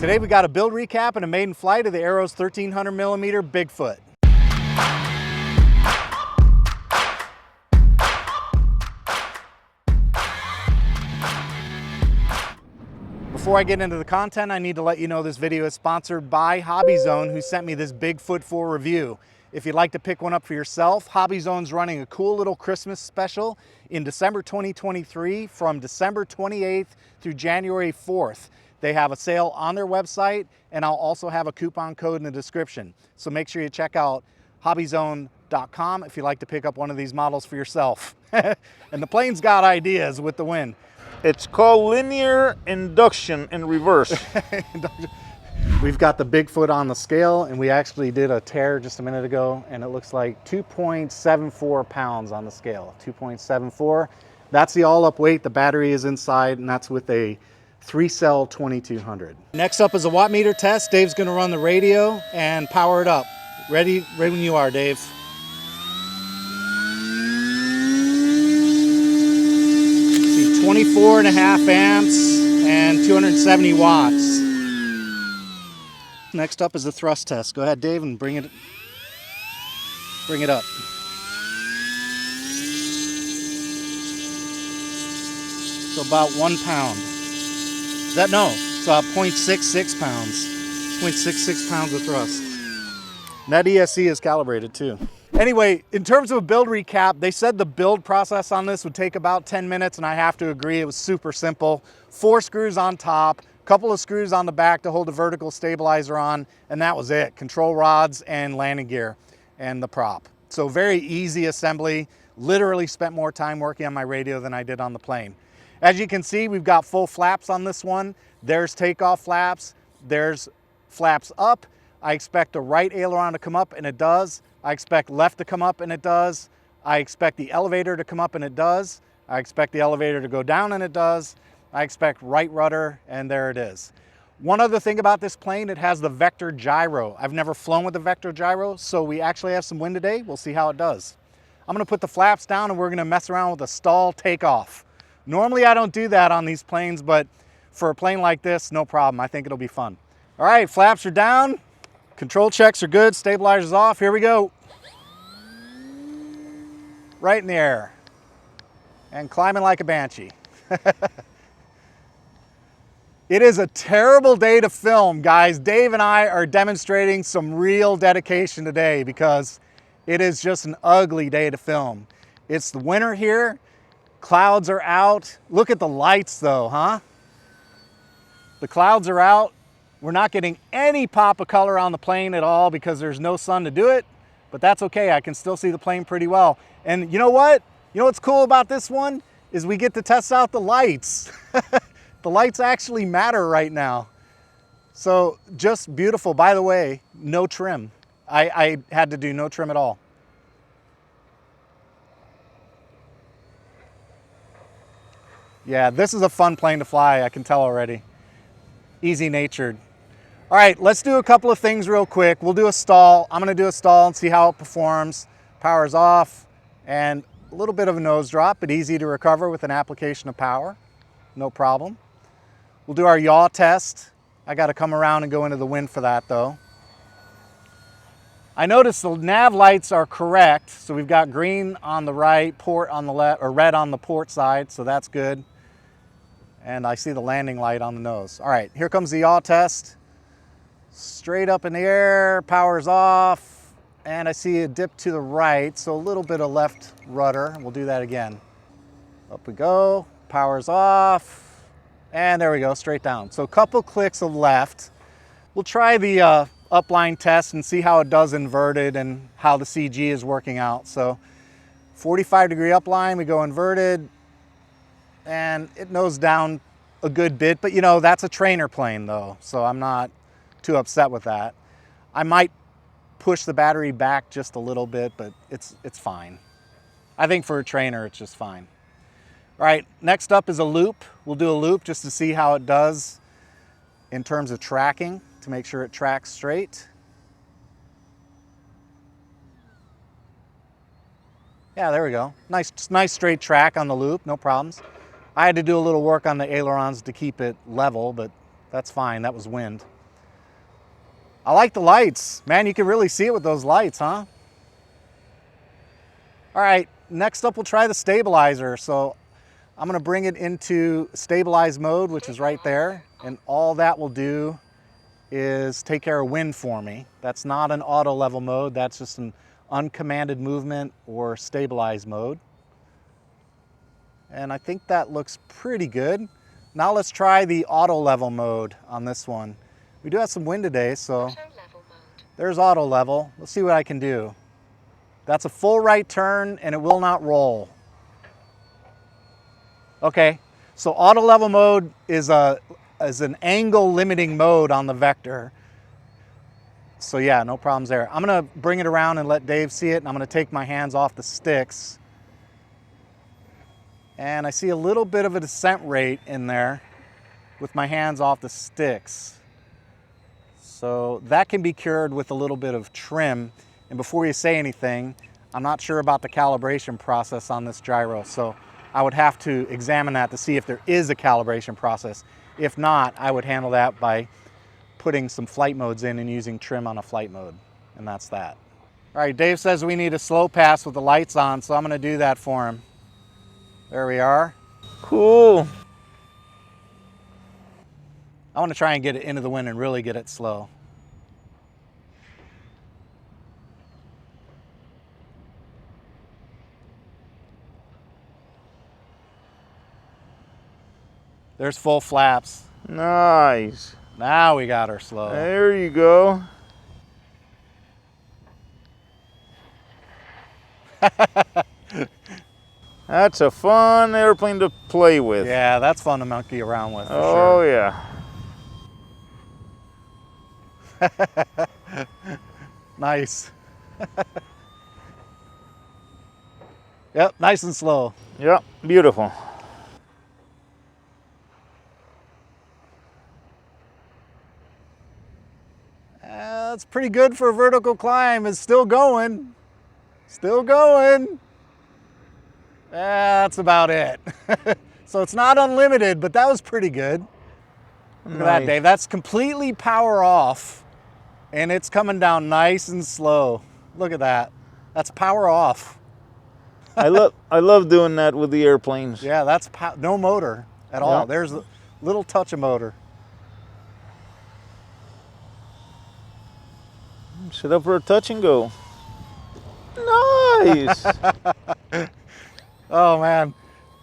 Today we got a build recap and a maiden flight of the Arrows 1300mm Bigfoot. Before I get into the content, I need to let you know this video is sponsored by Hobbyzone, who sent me this Bigfoot for review. If you'd like to pick one up for yourself, Hobbyzone's running a cool little Christmas special in December 2023 from December 28th through January 4th. They have a sale on their website, and I'll also have a coupon code in the description. So make sure you check out hobbyzone.com if you'd like to pick up one of these models for yourself. And the plane's got ideas with the wind. It's called linear induction in reverse. We've got the Bigfoot on the scale, and we actually did a tear just a minute ago, and it looks like 2.74 pounds on the scale. 2.74. That's the all-up weight. The battery is inside, and that's with a 3-cell 2200. Next up is a watt meter test. Dave's going to run the radio and power it up. Ready when you are, Dave. See, 24.5 amps and 270 watts. Next up is the thrust test. Go ahead, Dave, and bring it up. So about 1 pound. No, it's 0.66 pounds. 0.66 pounds of thrust. And that ESC is calibrated too. Anyway, in terms of a build recap, they said the build process on this would take about 10 minutes, and I have to agree, it was super simple. 4 screws on top, couple of screws on the back to hold the vertical stabilizer on, and that was it. Control rods and landing gear and the prop. So very easy assembly. Literally spent more time working on my radio than I did on the plane. As you can see, we've got full flaps on this one. There's takeoff flaps, there's flaps up. I expect the right aileron to come up, and it does. I expect left to come up, and it does. I expect the elevator to come up, and it does. I expect the elevator to go down, and it does. I expect right rudder, and there it is. One other thing about this plane, it has the vector gyro. I've never flown with the vector gyro, so we actually have some wind today. We'll see how it does. I'm gonna put the flaps down, and we're gonna mess around with a stall takeoff. Normally I don't do that on these planes, but for a plane like this, no problem. I think it'll be fun. All right, flaps are down. Control checks are good, stabilizer's off. Here we go. Right in the air. And climbing like a banshee. It is a terrible day to film, guys. Dave and I are demonstrating some real dedication today because it is just an ugly day to film. It's the winter here. Clouds are out. Look at the lights though, huh? The clouds are out. We're not getting any pop of color on the plane at all because there's no sun to do it, but that's okay. I can still see the plane pretty well. And you know what? You know what's cool about this one is we get to test out the lights. The lights actually matter right now. So just beautiful. By the way, no trim. I had to do no trim at all. Yeah, this is a fun plane to fly, I can tell already. Easy natured. All right, let's do a couple of things real quick. We'll do a stall. I'm gonna do a stall and see how it performs. Power's off, and a little bit of a nose drop, but easy to recover with an application of power. No problem. We'll do our yaw test. I gotta come around and go into the wind for that though. I noticed the nav lights are correct. So we've got green on the right, port on the left, or red on the port side, so that's good. And I see the landing light on the nose. All right, here comes the yaw test. Straight up in the air, power's off, and I see a dip to the right, so a little bit of left rudder. We'll do that again. Up we go, power's off, and there we go, straight down. So a couple clicks of left. We'll try the upline test and see how it does inverted and how the CG is working out. So 45-degree upline, we go inverted, and it nose down a good bit, but you know, that's a trainer plane though, so I'm not too upset with that. I might push the battery back just a little bit, but it's fine. I think for a trainer, it's just fine. All right, next up is a loop. We'll do a loop just to see how it does in terms of tracking, to make sure it tracks straight. Yeah, there we go. Nice straight track on the loop, no problems. I had to do a little work on the ailerons to keep it level, but That's fine, that was wind. I like the lights. Man, you can really see it with those lights, huh? All right, next up we'll try the stabilizer. So I'm gonna bring it into stabilize mode, which is right there. And all that will do is take care of wind for me. That's not an auto level mode, that's just an uncommanded movement or stabilize mode. And I think that looks pretty good. Now let's try the auto level mode on this one. We do have some wind today, so there's auto level. Let's see what I can do. That's a full right turn and it will not roll. Okay, so auto level mode is an angle limiting mode on the vector. So yeah, no problems there. I'm gonna bring it around and let Dave see it, and I'm gonna take my hands off the sticks. And I see a little bit of a descent rate in there with my hands off the sticks. So that can be cured with a little bit of trim. And before you say anything, I'm not sure about the calibration process on this gyro, so I would have to examine that to see if there is a calibration process. If not, I would handle that by putting some flight modes in and using trim on a flight mode, and that's that. All right, Dave says we need a slow pass with the lights on, so I'm gonna do that for him. There we are. Cool. I want to try and get it into the wind and really get it slow. There's full flaps. Nice. Now we got her slow. There you go. That's a fun airplane to play with. Yeah, that's fun to monkey around with for Oh, sure. yeah. Nice. Yep, nice and slow. Yep, beautiful. That's pretty good for a vertical climb. It's still going. Still going. That's about it. So it's not unlimited, but that was pretty good. Look at that, Dave. That's completely power off, and it's coming down nice and slow. Look at that. That's power off. I love doing that with the airplanes. Yeah, that's no motor at all. Yep. There's a little touch of motor. Set up for a touch and go. Nice. Oh man,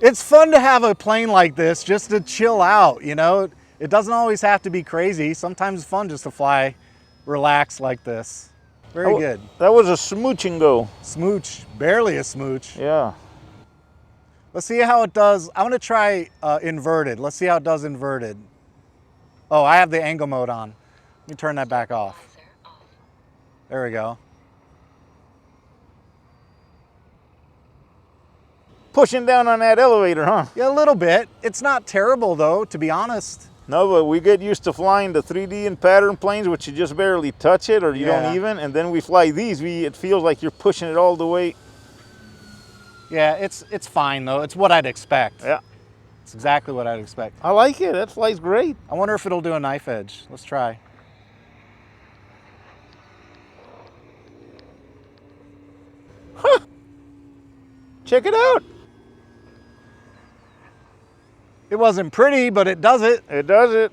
it's fun to have a plane like this just to chill out, you know? It doesn't always have to be crazy. Sometimes it's fun just to fly, relax like this. Very good. That was a smooch and go. Smooch, barely a smooch. Yeah. Let's see how it does. I'm gonna try inverted. Let's see how it does inverted. Oh, I have the angle mode on. Let me turn that back off. There we go. Pushing down on that elevator, huh? Yeah, a little bit. It's not terrible though, to be honest. No, but we get used to flying the 3D and pattern planes, which you just barely touch it, or you Yeah. don't even, and then we fly these, it feels like you're pushing it all the way. Yeah, it's fine though. It's what I'd expect. Yeah. It's exactly what I'd expect. I like it. That flies great. I wonder if it'll do a knife edge. Let's try. Huh. Check it out. It wasn't pretty, but it does it. It does it.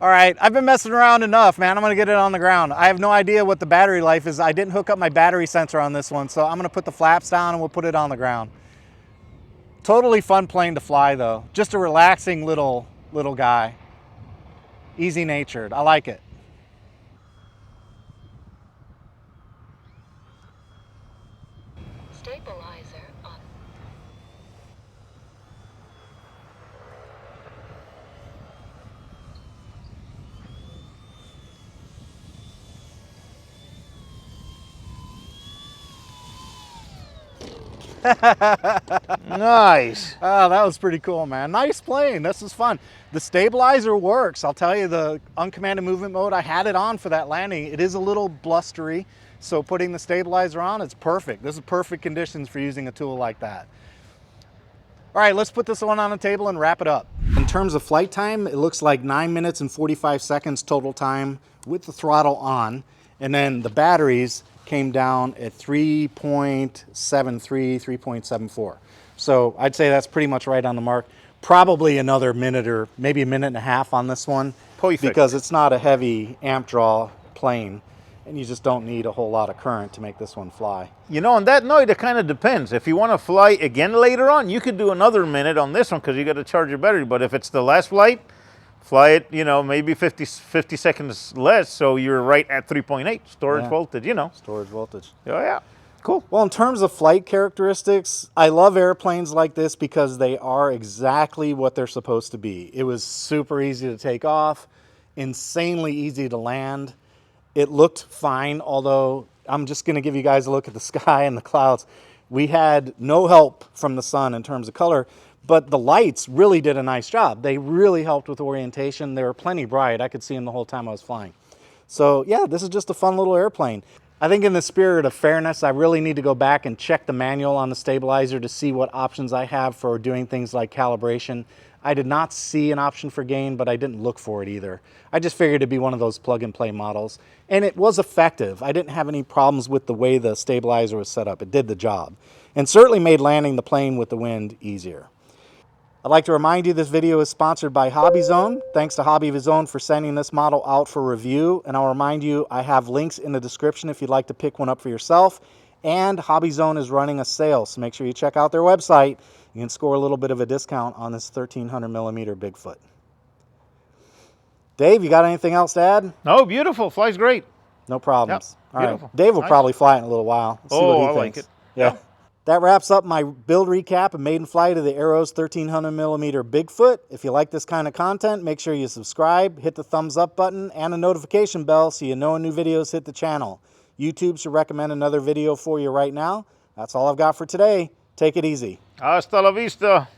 All right, I've been messing around enough, man. I'm gonna get it on the ground. I have no idea what the battery life is. I didn't hook up my battery sensor on this one, so I'm gonna put the flaps down and we'll put it on the ground. Totally fun plane to fly though. Just a relaxing little guy. Easy natured, I like it. Stabilizer on. Nice. Oh, that was pretty cool, man. Nice plane. This is fun. The stabilizer works. I'll tell you, the uncommanded movement mode, I had it on for that landing. It is a little blustery, so putting the stabilizer on, it's perfect. This is perfect conditions for using a tool like that. All right, let's put this one on the table and wrap it up. terms of flight time, it looks like 9 minutes and 45 seconds total time with the throttle on. And then the batteries came down at 3.73, 3.74. So I'd say that's pretty much right on the mark. Probably another minute or maybe a minute and a half on this one. Perfect. Because it's not a heavy amp draw plane, and you just don't need a whole lot of current to make this one fly. You know, on that note, it kind of depends. If you want to fly again later on, you could do another minute on this one because you got to charge your battery. But if it's the last flight, fly it, you know, maybe 50 seconds less, so you're right at 3.8 storage voltage, you know. Storage voltage. Oh, yeah. Cool. Well, in terms of flight characteristics, I love airplanes like this because they are exactly what they're supposed to be. It was super easy to take off, insanely easy to land. It looked fine, although I'm just going to give you guys a look at the sky and the clouds. We had no help from the sun in terms of color, but the lights really did a nice job. They really helped with orientation. They were plenty bright. I could see them the whole time I was flying. So yeah, this is just a fun little airplane. I think in the spirit of fairness, I really need to go back and check the manual on the stabilizer to see what options I have for doing things like calibration. I did not see an option for gain, but I didn't look for it either. I just figured it'd be one of those plug-and-play models, and it was effective. I didn't have any problems with the way the stabilizer was set up. It did the job, and certainly made landing the plane with the wind easier. I'd like to remind you this video is sponsored by Hobbyzone. Thanks to Hobbyzone for sending this model out for review. And I'll remind you, I have links in the description if you'd like to pick one up for yourself. And Hobbyzone is running a sale, so make sure you check out their website. You can score a little bit of a discount on this 1300 millimeter Bigfoot. Dave, you got anything else to add? Oh, beautiful. Flies great. No problems. Yep. All Beautiful. right. Dave will Nice. probably fly it in a little while. See what he I thinks. like it. Yeah. That wraps up my build recap and maiden flight of the Arrows 1300 millimeter Bigfoot. If you like this kind of content, make sure you subscribe, hit the thumbs up button, and a notification bell so you know when new videos hit the channel. YouTube should recommend another video for you right now. That's all I've got for today. Take it easy. Hasta la vista.